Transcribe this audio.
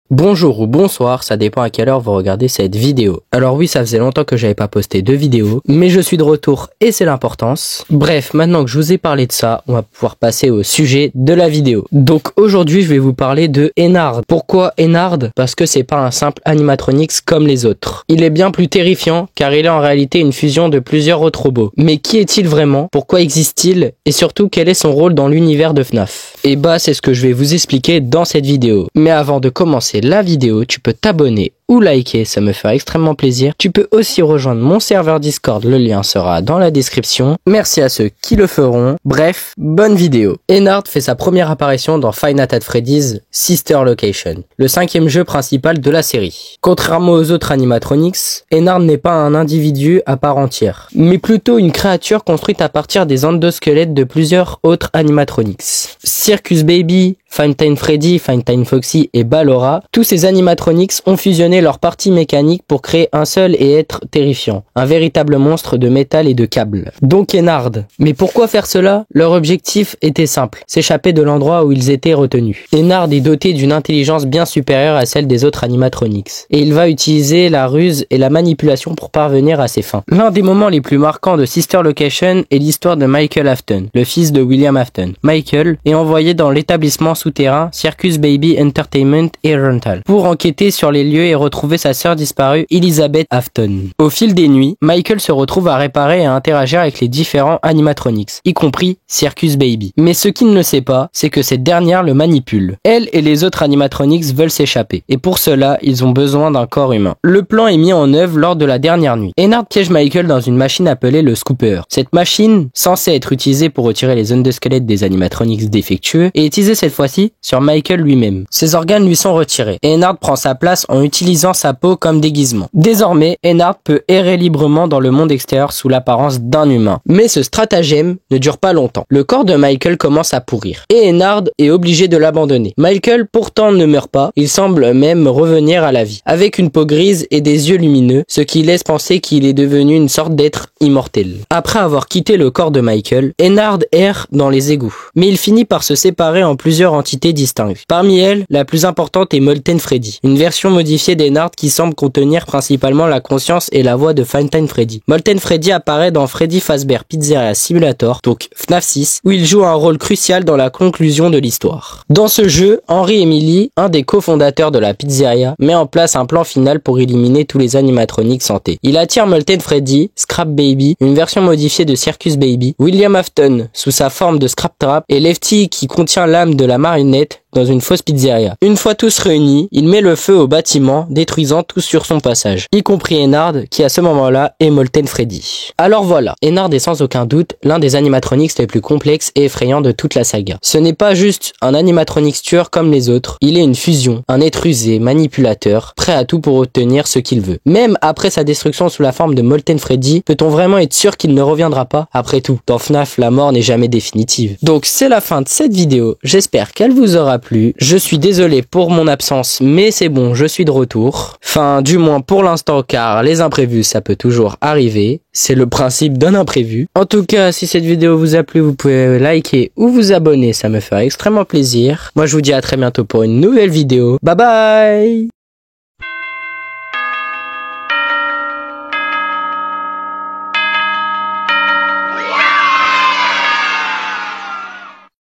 Bonjour ou bonsoir, ça dépend à quelle heure vous regardez cette vidéo. Alors oui, ça faisait longtemps que j'avais pas posté de vidéo, mais je suis de retour et c'est l'importance. Bref, maintenant que je vous ai parlé de ça, on va pouvoir passer au sujet de la vidéo. Donc aujourd'hui, je vais vous parler de Ennard. Pourquoi Ennard? Parce que c'est pas un simple animatronics comme les autres. Il est bien plus terrifiant car il est en réalité une fusion de plusieurs autres robots. Mais qui est-il vraiment? Pourquoi existe-t-il? Et surtout, quel est son rôle dans l'univers de FNAF? Et bah, c'est ce que je vais vous expliquer dans cette vidéo. Mais avant de commencer la vidéo, tu peux t'abonner ou liker, ça me fait extrêmement plaisir. Tu peux aussi rejoindre mon serveur Discord, le lien sera dans la description. Merci à ceux qui le feront. Bref, bonne vidéo. Ennard fait sa première apparition dans Five Nights at Freddy's Sister Location, le 5e jeu principal de la série. Contrairement aux autres animatronics, Ennard n'est pas un individu à part entière, mais plutôt une créature construite à partir des endosquelettes de plusieurs autres animatronics. Circus Baby, Five Nights at Freddy, Five Nights at Foxy et Ballora, tous ces animatronics ont fusionné leurs parties mécaniques pour créer un seul et être terrifiant, un véritable monstre de métal et de câbles. Donc Ennard. Mais pourquoi faire cela? Leur objectif était simple, s'échapper de l'endroit où ils étaient retenus. Ennard est doté d'une intelligence bien supérieure à celle des autres animatronics, et il va utiliser la ruse et la manipulation pour parvenir à ses fins. L'un des moments les plus marquants de Sister Location est l'histoire de Michael Afton, le fils de William Afton. Michael est envoyé dans l'établissement souterrain Circus Baby Entertainment et Rental pour enquêter sur les lieux et retrouver sa sœur disparue Elizabeth Afton. Au fil des nuits, Michael se retrouve à réparer et à interagir avec les différents animatronics, y compris Circus Baby. Mais ce qu'il ne sait pas, c'est que cette dernière le manipule. Elle et les autres animatronics veulent s'échapper, et pour cela, ils ont besoin d'un corps humain. Le plan est mis en œuvre lors de la dernière nuit. Ennard piège Michael dans une machine appelée le Scooper. Cette machine, censée être utilisée pour retirer les endosquelettes des animatronics défectueux, est utilisée cette fois-ci sur Michael lui-même. Ses organes lui sont retirés, et Ennard prend sa place en utilisant sa peau comme déguisement. Désormais, Ennard peut errer librement dans le monde extérieur sous l'apparence d'un humain. Mais ce stratagème ne dure pas longtemps. Le corps de Michael commence à pourrir, et Ennard est obligé de l'abandonner. Michael pourtant ne meurt pas, il semble même revenir à la vie, avec une peau grise et des yeux lumineux, ce qui laisse penser qu'il est devenu une sorte d'être immortel. Après avoir quitté le corps de Michael, Ennard erre dans les égouts, mais il finit par se séparer en plusieurs entités distinctes. Parmi elles, la plus importante est Molten Freddy, une version modifiée d'Ennard qui semble contenir principalement la conscience et la voix de Five Nights at Freddy. Molten Freddy apparaît dans Freddy Fazbear Pizzeria Simulator, donc FNAF 6, où il joue un rôle crucial dans la conclusion de l'histoire. Dans ce jeu, Henry Emily, un des cofondateurs de la pizzeria, met en place un plan final pour éliminer tous les animatronics santé. Il attire Molten Freddy, Scrap Baby, une version modifiée de Circus Baby, William Afton sous sa forme de Scrap Trap et Lefty qui contient l'âme de la marionnette dans une fausse pizzeria. Une fois tous réunis, il met le feu au bâtiment, détruisant tout sur son passage, y compris Ennard qui à ce moment-là est Molten Freddy. Alors voilà, Ennard est sans aucun doute l'un des animatronics les plus complexes et effrayants de toute la saga. Ce n'est pas juste un animatronics tueur comme les autres, il est une fusion, un être usé, manipulateur, prêt à tout pour obtenir ce qu'il veut. Même après sa destruction sous la forme de Molten Freddy, peut-on vraiment être sûr qu'il ne reviendra pas? Après tout, dans FNAF, la mort n'est jamais définitive. Donc c'est la fin de cette vidéo, j'espère qu'elle vous aura plu. Je suis désolé pour mon absence, mais c'est bon, je suis de retour. Enfin, du moins pour l'instant, car les imprévus, ça peut toujours arriver. C'est le principe d'un imprévu. En tout cas, si cette vidéo vous a plu, vous pouvez liker ou vous abonner, ça me ferait extrêmement plaisir. Moi, je vous dis à très bientôt pour une nouvelle vidéo. Bye bye!